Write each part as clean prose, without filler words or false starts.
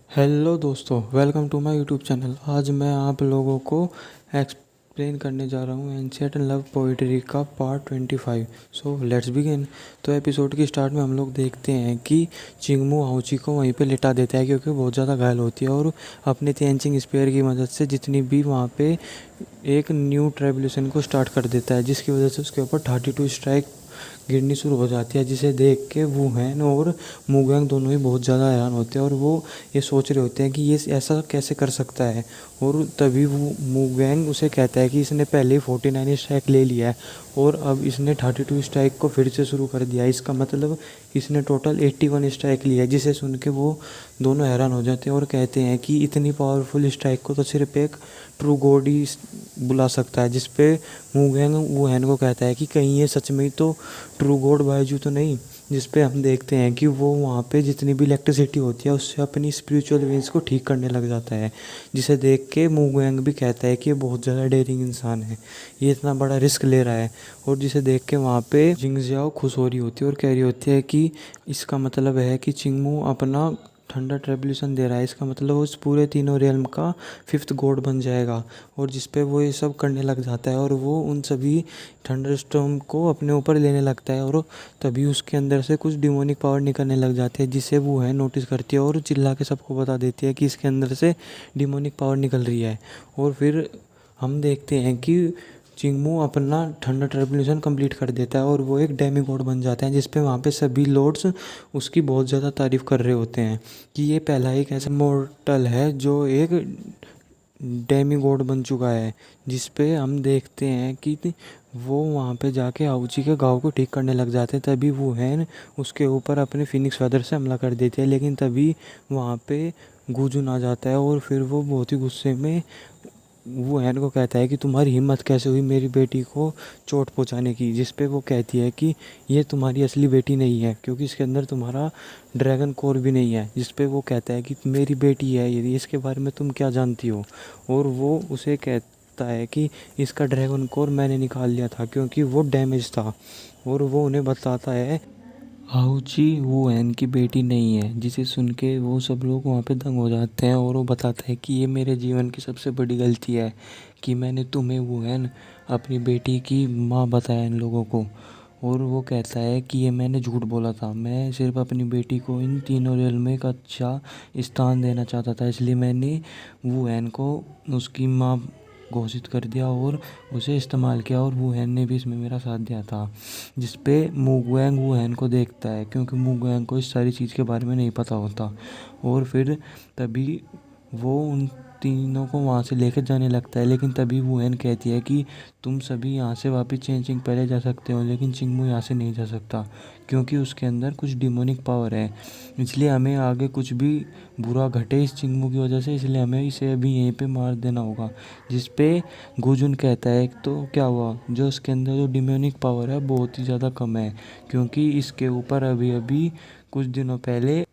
Hello दोस्तों, welcome to my YouTube channel. आज मैं आप लोगों को एक्सप्लेन करने जा रहा हूँ एंशिएंट लव पोइट्री का पार्ट 25। So let's begin. तो एपिसोड की स्टार्ट में हम लोग देखते हैं कि चिंगमू हाउची को वहीं पे लिटा देता है क्योंकि बहुत ज़्यादा घायल होती है और अपने तेंचिंग स्पेयर की मदद से जितनी भी वहाँ पे एक न्यू ट्रेवल्यूशन को स्टार्ट कर देता है, जिसकी वजह से उसके ऊपर 32 स्ट्राइक गिरनी शुरू हो जाती है, जिसे देख के वू हैन और मुगैंग दोनों ही बहुत ज़्यादा हैरान होते हैं और वो ये सोच रहे होते हैं कि ये ऐसा कैसे कर सकता है। और तभी वो मुगैंग उसे कहता है कि इसने पहले ही 49 स्ट्राइक ले लिया है और अब इसने 32 स्ट्राइक को फिर से शुरू कर दिया है। इसका मतलब इसने टोटल 81 स्ट्राइक लिया है, जिसे सुन के वो दोनों हैरान हो जाते हैं और कहते हैं कि इतनी पावरफुल स्ट्राइक को तो सिर्फ एक ट्रू गॉड ही बुला सकता है। जिस पे मुगैंग वूहैन को कहता है कि कहीं ये सच में ही तो ट्रू गॉड बायजू तो नहीं। जिस पे हम देखते हैं कि वो वहाँ पे जितनी भी इलेक्ट्रिसिटी होती है उससे अपनी स्पिरिचुअल वेन्स को ठीक करने लग जाता है, जिसे देख के मुगैंग भी कहता है कि ये बहुत ज़्यादा डेयरिंग इंसान है, ये इतना बड़ा रिस्क ले रहा है। और जिसे देख के वहाँ पे जिंगजियाओ खुश हो रही होती है और कह रही होती है कि इसका मतलब है कि चिंगमू अपना थंडर ट्रेवल्यूशन दे रहा है, इसका मतलब उस पूरे तीनों रियल्म का फिफ्थ गॉड बन जाएगा। और जिस पे वो ये सब करने लग जाता है और वो उन सभी थंडर स्टॉर्म को अपने ऊपर लेने लगता है और तभी उसके अंदर से कुछ डिमोनिक पावर निकलने लग जाते हैं, जिसे वो है नोटिस करती है और चिल्ला के सबको बता देती है कि इसके अंदर से डिमोनिक पावर निकल रही है। और फिर हम देखते हैं कि चिंगमू अपना थंडर ट्रेवल्यूशन कंप्लीट कर देता है और वो एक डेमी गॉड बन जाता है, जिस पे वहाँ पे सभी लॉर्ड्स उसकी बहुत ज़्यादा तारीफ़ कर रहे होते हैं कि ये पहला एक ऐसा मॉर्टल है जो एक डेमी गॉड बन चुका है। जिस पे हम देखते हैं कि वो वहाँ पे जाके आउची के गाँव को ठीक करने लग जाते हैं। तभी वो हैन उसके ऊपर अपने फिनिक्स फेदर से हमला कर देते हैं, लेकिन तभी वहाँ पे गुजुन आ जाता है और फिर वो बहुत ही गुस्से में वो हैन को कहता है कि तुम्हारी हिम्मत कैसे हुई मेरी बेटी को चोट पहुंचाने की। जिस पे वो कहती है कि ये तुम्हारी असली बेटी नहीं है क्योंकि इसके अंदर तुम्हारा ड्रैगन कोर भी नहीं है। जिस पे वो कहता है कि मेरी बेटी है ये, इसके बारे में तुम क्या जानती हो। और वो उसे कहता है कि इसका ड्रैगन कोर मैंने निकाल लिया था क्योंकि वो डैमेज था। और वो उन्हें बताता है हाउची वुएन की बेटी नहीं है, जिसे सुन के वो सब लोग वहाँ पे दंग हो जाते हैं। और वो बताता है कि ये मेरे जीवन की सबसे बड़ी गलती है कि मैंने तुम्हें वुएन अपनी बेटी की माँ बताया इन लोगों को। और वो कहता है कि ये मैंने झूठ बोला था, मैं सिर्फ अपनी बेटी को इन तीनों रेल में एक अच्छा स्थान देना चाहता था, इसलिए मैंने वुएन को उसकी माँ घोषित कर दिया और उसे इस्तेमाल किया और वुहेन ने भी इसमें मेरा साथ दिया था। जिस पे मुगैंग वुहेन को देखता है क्योंकि मुगैंग को इस सारी चीज़ के बारे में नहीं पता होता। और फिर तभी वो उन तीनों को वहाँ से लेकर जाने लगता है, लेकिन तभी वुहेन कहती है कि तुम सभी यहाँ से वापस चेंजिंग पहले जा सकते हो लेकिन चिंगमू यहाँ से नहीं जा सकता क्योंकि उसके अंदर कुछ डिमोनिक पावर है, इसलिए हमें आगे कुछ भी बुरा घटे इस चिंगमू की वजह से, इसलिए हमें इसे अभी यहीं पे मार देना होगा। जिस पे गुजुन कहता है तो क्या हुआ, जो उसके अंदर जो डिमोनिक पावर है बहुत ही ज़्यादा कम है क्योंकि इसके ऊपर अभी अभी कुछ दिनों पहले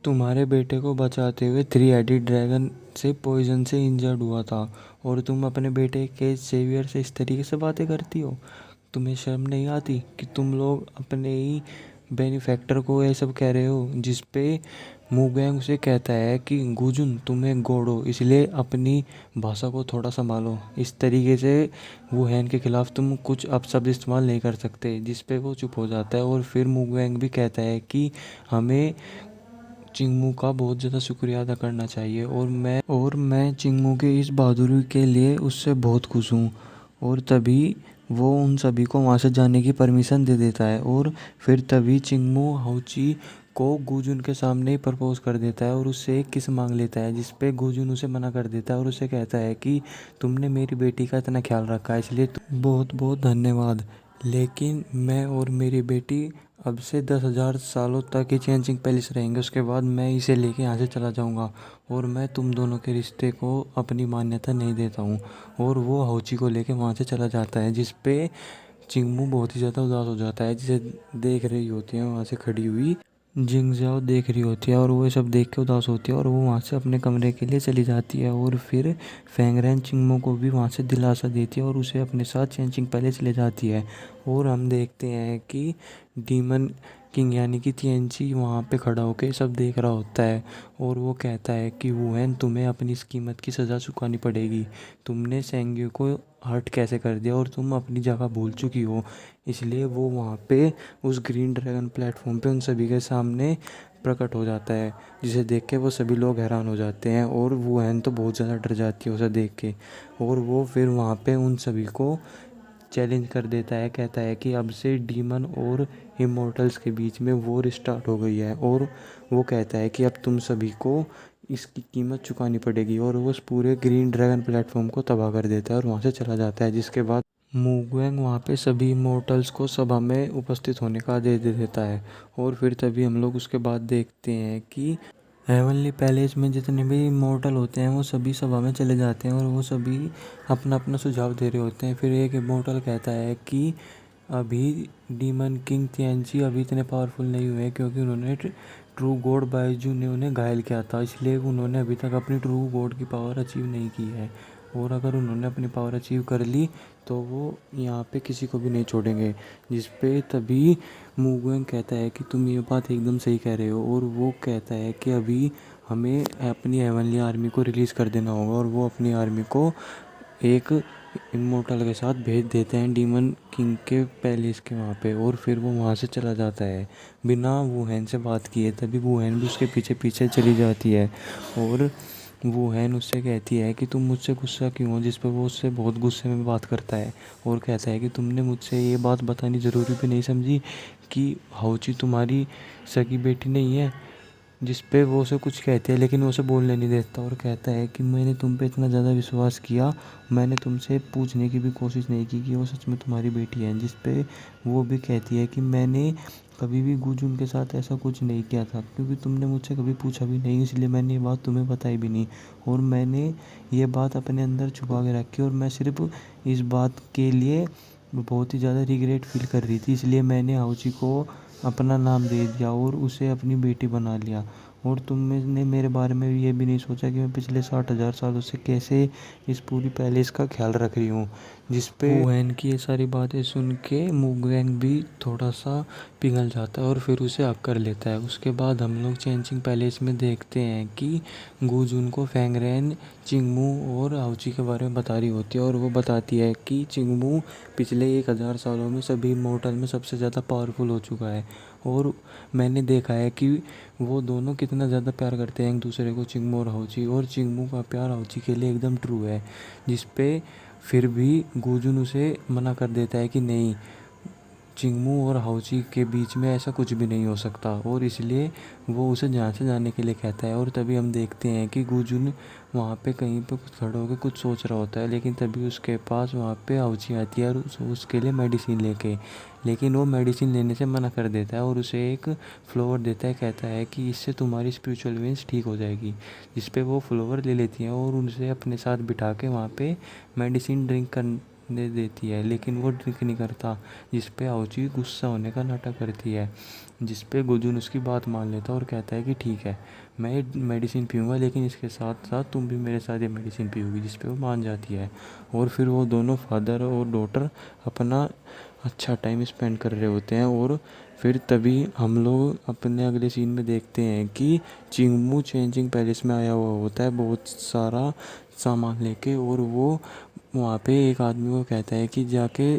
तुम्हारे बेटे को बचाते हुए 3 हेडेड ड्रैगन से पॉइजन से इंजर्ड हुआ था और तुम अपने बेटे के सेवियर से इस तरीके से बातें करती हो। तुम्हें शर्म नहीं आती कि तुम लोग अपने ही बेनिफैक्टर को ये सब कह रहे हो। जिस पे मुगैंग उसे कहता है कि गुजुन तुम एक गॉड हो, इसलिए अपनी भाषा को थोड़ा संभालो, इस तरीके से वो हैन के खिलाफ तुम कुछ अपशब्द इस्तेमाल नहीं कर सकते। जिस पे वो चुप हो जाता है और फिर मुगैंग भी कहता है कि हमें चिंगमू का बहुत ज़्यादा शुक्रिया अदा करना चाहिए और मैं चिंगमू के इस बहादुरी के लिए उससे बहुत खुश हूँ। और तभी वो उन सभी को वहाँ से जाने की परमिशन दे देता है और फिर तभी चिंगमू हाउची को गुजुन के सामने ही प्रपोज कर देता है और उससे एक किस मांग लेता है। जिस पे गुजुन उसे मना कर देता है और उसे कहता है कि तुमने मेरी बेटी का इतना ख्याल रखा है इसलिए बहुत बहुत धन्यवाद, लेकिन मैं और मेरी बेटी अब से 10,000 सालों तक ही चेंजिंग पैलेस रहेंगे, उसके बाद मैं इसे लेके यहाँ से चला जाऊँगा और मैं तुम दोनों के रिश्ते को अपनी मान्यता नहीं देता हूँ। और वो हाउची को लेके वहाँ से चला जाता है, जिस पे चिंगमू बहुत ही ज़्यादा उदास हो जाता है, जिसे देख रही होती है वहाँ से खड़ी हुई जिंगजाओ देख रही होती है और वो ये सब देख के उदास होती है और वो वहाँ से अपने कमरे के लिए चली जाती है। और फिर फैंगरेन चिंगमो को भी वहाँ से दिलासा देती है और उसे अपने साथ चेंजिंग पैलेस ले जाती है। और हम देखते हैं कि डीमन किंग यानी कि तिएनची वहाँ पे खड़ा होकर सब देख रहा होता है और वो कहता है कि वुहेन तुम्हें अपनी इस कीमत की सज़ा चुकानी पड़ेगी। तुमने सेंग्यू को हर्ट कैसे कर दिया और तुम अपनी जगह भूल चुकी हो। इसलिए वो वहाँ पे उस ग्रीन ड्रैगन प्लेटफॉर्म पे उन सभी के सामने प्रकट हो जाता है, जिसे देख के वो सभी लोग हैरान हो जाते हैं और वुहेन तो बहुत ज़्यादा डर जाती है उसे देख के। और वो फिर वहाँ पे उन सभी को चैलेंज कर देता है, कहता है कि अब से डीमन और इमोर्टल्स के बीच में वॉर स्टार्ट हो गई है। और वो कहता है कि अब तुम सभी को इसकी कीमत चुकानी पड़ेगी और वो उस पूरे ग्रीन ड्रैगन प्लेटफॉर्म को तबाह कर देता है और वहाँ से चला जाता है। जिसके बाद मुगवेंग वहाँ पे सभी इमोर्टल्स को सभा में उपस्थित होने का आदेश दे देता है। और फिर तभी हम लोग उसके बाद देखते हैं कि हेवनली पैलेस में जितने भी इमोर्टल होते हैं वो सभी सभा में चले जाते हैं और वो सभी अपना अपना सुझाव दे रहे होते हैं। फिर एक इमोर्टल कहता है कि अभी डीमन किंग तिएनची अभी इतने पावरफुल नहीं हुए क्योंकि उन्होंने ट्रू गॉड बाइजू ने उन्हें घायल किया था, इसलिए उन्होंने अभी तक अपनी ट्रू गॉड की पावर अचीव नहीं की है। और अगर उन्होंने अपनी पावर अचीव कर ली तो वो यहाँ पे किसी को भी नहीं छोड़ेंगे। जिस पे तभी मुगवेंग कहता है कि तुम ये बात एकदम सही कह रहे हो। और वो कहता है कि अभी हमें अपनी हेवनली आर्मी को रिलीज़ कर देना होगा और वो अपनी आर्मी को एक इमोर्टल के साथ भेज देते हैं डीमन किंग के पैलेस के वहाँ पे। और फिर वो वहाँ से चला जाता है बिना वुहेन से बात किए। तभी वुहेन भी उसके पीछे पीछे चली जाती है और वुहेन उससे कहती है कि तुम मुझसे गुस्सा क्यों हो। जिस पर वो उससे बहुत गुस्से में बात करता है और कहता है कि तुमने मुझसे ये बात बतानी ज़रूरी भी नहीं समझी कि हाउची तुम्हारी सगी बेटी नहीं है। जिस पे वो उसे कुछ कहती है लेकिन वो उसे बोलने नहीं देता और कहता है कि मैंने तुम पे इतना ज़्यादा विश्वास किया, मैंने तुमसे पूछने की भी कोशिश नहीं की कि वो सच में तुम्हारी बेटी है। जिस पे वो भी कहती है कि मैंने कभी भी गुजुन के साथ ऐसा कुछ नहीं किया था क्योंकि तुमने मुझसे कभी पूछा भी नहीं, इसलिए मैंने ये बात तुम्हें बताई भी नहीं। और मैंने ये बात अपने अंदर छुपा के रखी और मैं सिर्फ इस बात के लिए बहुत ही ज़्यादा रिग्रेट फील कर रही थी, इसलिए मैंने हाउची को अपना नाम दे दिया और उसे अपनी बेटी बना लिया। और तुमने मेरे बारे में ये भी नहीं सोचा कि मैं पिछले 60,000 सालों से कैसे इस पूरी पैलेस का ख्याल रख रही हूँ। जिस पे वुहेन की ये सारी बातें सुन के मुगवेंग भी थोड़ा सा पिघल जाता है और फिर उसे हक कर लेता है। उसके बाद हम लोग चेंजिंग पैलेस में देखते हैं कि गुजुन को फेंगरेन चिंगमू और हाउची के बारे में बता रही होती है और वो बताती है कि चिंगमू पिछले 1000 सालों में सभी इमोर्टल में सबसे ज़्यादा पावरफुल हो चुका है। और मैंने देखा है कि वो दोनों कितना ज़्यादा प्यार करते हैं एक दूसरे को, चिंगमू और हाउची। और चिंगमू का प्यार हाउची के लिए एकदम ट्रू है। जिस पे फिर भी गुजुन उसे मना कर देता है कि नहीं, चिंगमू और हाउची के बीच में ऐसा कुछ भी नहीं हो सकता। और इसलिए वो उसे जहाँ से जाने के लिए कहता है। और तभी हम देखते हैं कि गुजुन वहाँ पे कहीं पे कुछ खड़ा होकर कुछ सोच रहा होता है, लेकिन तभी उसके पास वहाँ पे हाउची आती है और उसके लिए मेडिसिन लेके, लेकिन वो मेडिसिन लेने से मना कर देता है और उसे एक फ्लावर देता है। कहता है कि इससे तुम्हारी स्पिरिचुअल वेंस ठीक हो जाएगी। जिस पे वो फ्लावर ले लेती हैं और उनसे अपने साथ बिठा के वहाँ पे मेडिसिन ड्रिंक करने देती है, लेकिन वो ड्रिंक नहीं करता। जिस पे हाउची गुस्सा होने का नाटक करती है। जिस पे गुजुन उसकी बात मान लेता है और कहता है कि ठीक है, मैं ये मेडिसिन पीऊँगा, लेकिन इसके साथ साथ तुम भी मेरे साथ ये मेडिसिन पियोगी। जिस पे वो मान जाती है और फिर वो दोनों फादर और डॉटर अपना अच्छा टाइम स्पेंड कर रहे होते हैं। और फिर तभी हम लोग अपने अगले सीन में देखते हैं कि चिंगमू चेंजिंग पैलेस में आया हुआ होता है बहुत सारा सामान लेके। और वो वहाँ पे एक आदमी को कहता है कि जाके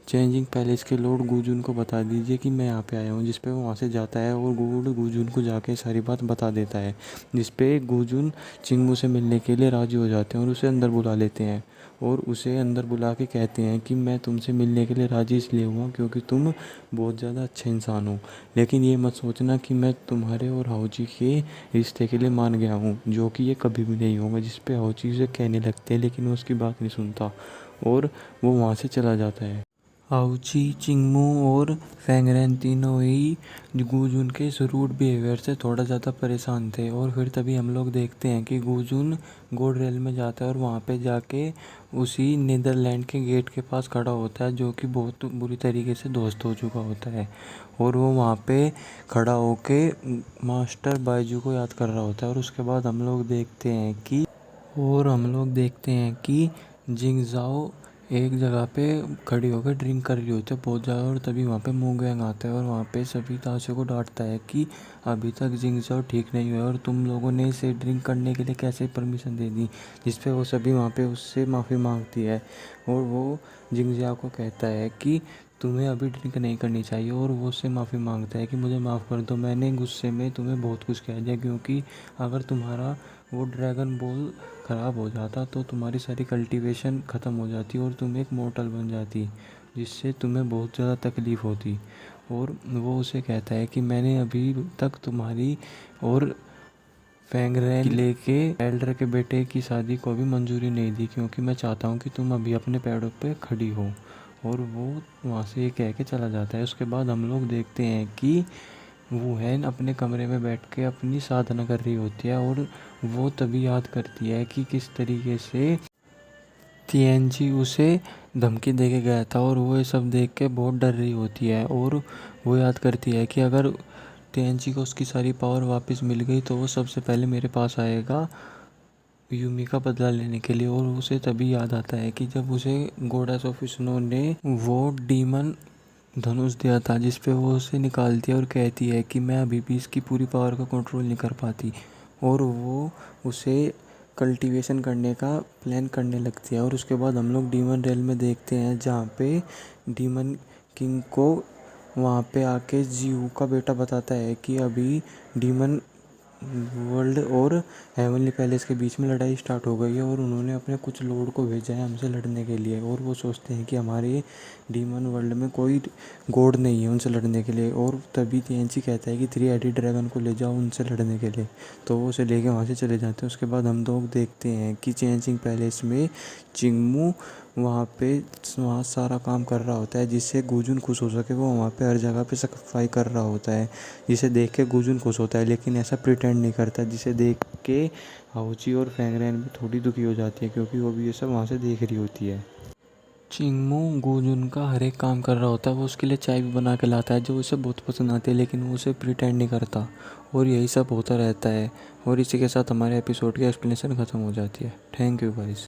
चेंजिंग पैलेस के लॉर्ड गुजुन को बता दीजिए कि मैं यहाँ पे आया हूँ। जिस पे वो वहाँ से जाता है और गुजुन को जाके सारी बात बता देता है। जिस पे गुजुन चिंगमू से मिलने के लिए राजी हो जाते हैं और उसे अंदर बुला लेते हैं और उसे अंदर बुला के कहते हैं कि मैं तुमसे मिलने के लिए राजी इसलिए हुआ क्योंकि तुम बहुत ज़्यादा अच्छा इंसान हो, लेकिन ये मत सोचना कि मैं तुम्हारे और हाउची के रिश्ते के लिए मान गया हूँ, जो कि ये कभी भी नहीं होगा। जिस पे हाउची उसे कहने लगते हैं, लेकिन वो उसकी बात नहीं सुनता और वो वहाँ से चला जाता है। हाउची, चिंगमू और फेंगरेन तीनों ही गुजुन के इस रूड बिहेवियर से थोड़ा ज़्यादा परेशान थे। और फिर तभी हम लोग देखते हैं कि गुजुन गोल्ड रेल में जाता है और वहाँ पे जाके उसी नीदरलैंड के गेट के पास खड़ा होता है, जो कि बहुत बुरी तरीके से ध्वस्त हो चुका होता है। और वो वहाँ पे खड़ा होके मास्टर बाइजू को याद कर रहा होता है। और उसके बाद हम लोग देखते हैं कि जिंगजाओ एक जगह पे खड़ी होकर ड्रिंक कर रही होती है बहुत ज़्यादा, और तभी वहाँ पे मूंग गैंग आता है और वहाँ पे सभी ताशे को डांटता है कि अभी तक जिंगजाओ ठीक नहीं हुआ और तुम लोगों ने इसे ड्रिंक करने के लिए कैसे परमिशन दे दी। जिस पे वो सभी वहाँ पे उससे माफ़ी मांगती है और वो जिंगजाओ को कहता है कि तुम्हें अभी ड्रिंक नहीं करनी चाहिए, और वो उससे माफ़ी मांगता है कि मुझे माफ़ कर दो, मैंने गुस्से में तुम्हें बहुत कुछ कह दिया, क्योंकि अगर तुम्हारा वो ड्रैगन बॉल ख़राब हो जाता तो तुम्हारी सारी कल्टीवेशन ख़त्म हो जाती और तुम एक मोर्टल बन जाती, जिससे तुम्हें बहुत ज़्यादा तकलीफ़ होती। और वो उसे कहता है कि मैंने अभी तक तुम्हारी और फैंगरेन किले के एल्डर के बेटे की शादी को भी मंजूरी नहीं दी, क्योंकि मैं चाहता हूँ कि तुम अभी अपने पैरों पे खड़ी हो। और वो वहाँ से ये कह के चला जाता है। उसके बाद हम लोग देखते हैं कि वुहेन अपने कमरे में बैठ के अपनी साधना कर रही होती है, और वो तभी याद करती है कि किस तरीके से तिएनजी उसे धमकी दे के गया था, और वो ये सब देख के बहुत डर रही होती है। और वो याद करती है कि अगर तिएनजी को उसकी सारी पावर वापस मिल गई तो वो सबसे पहले मेरे पास आएगा यूमी का बदला लेने के लिए। और उसे तभी याद आता है कि जब उसे गॉडेस ऑफ स्नो ने वो डीमन धनुष दिया था, जिस पे वो उसे निकालती है और कहती है कि मैं अभी भी इसकी पूरी पावर को कंट्रोल नहीं कर पाती, और वो उसे कल्टीवेशन करने का प्लान करने लगती है। और उसके बाद हम लोग डीमन रेल में देखते हैं जहाँ पे डीमन किंग को वहाँ पे आके जीहू का बेटा बताता है कि अभी डीमन वर्ल्ड और हेवनली पैलेस के बीच में लड़ाई स्टार्ट हो गई है, और उन्होंने अपने कुछ लॉर्ड को भेजा है हमसे लड़ने के लिए। और वो सोचते हैं कि हमारे डीमन वर्ल्ड में कोई गॉड नहीं है उनसे लड़ने के लिए। और तभी तिएनजी कहता है कि 3 हेडेड ड्रैगन को ले जाओ उनसे लड़ने के लिए, तो वो उसे लेके वहाँ से चले जाते हैं। उसके बाद हम लोग देखते हैं कि चेंजिंग पैलेस में चिंगमू वहाँ सारा काम कर रहा होता है, जिससे गुजुन खुश हो सके। वो वहाँ पे हर जगह पे सफाई कर रहा होता है, जिसे देख के गुजुन खुश होता है, लेकिन ऐसा प्रिटेंड नहीं करता, जिसे देख के हाउची और फैंगरेन भी थोड़ी दुखी हो जाती है, क्योंकि वो भी ये सब वहाँ से देख रही होती है। चिंगमू गुजुन का हर एक काम कर रहा होता है, वो उसके लिए चाय भी बना के लाता है जो उसे बहुत पसंद आती है, लेकिन वो उसे प्रिटेंड नहीं करता, और यही सब होता रहता है। और इसी के साथ हमारे एपिसोड की एक्सप्लेनेशन ख़त्म हो जाती है। Thank you guys.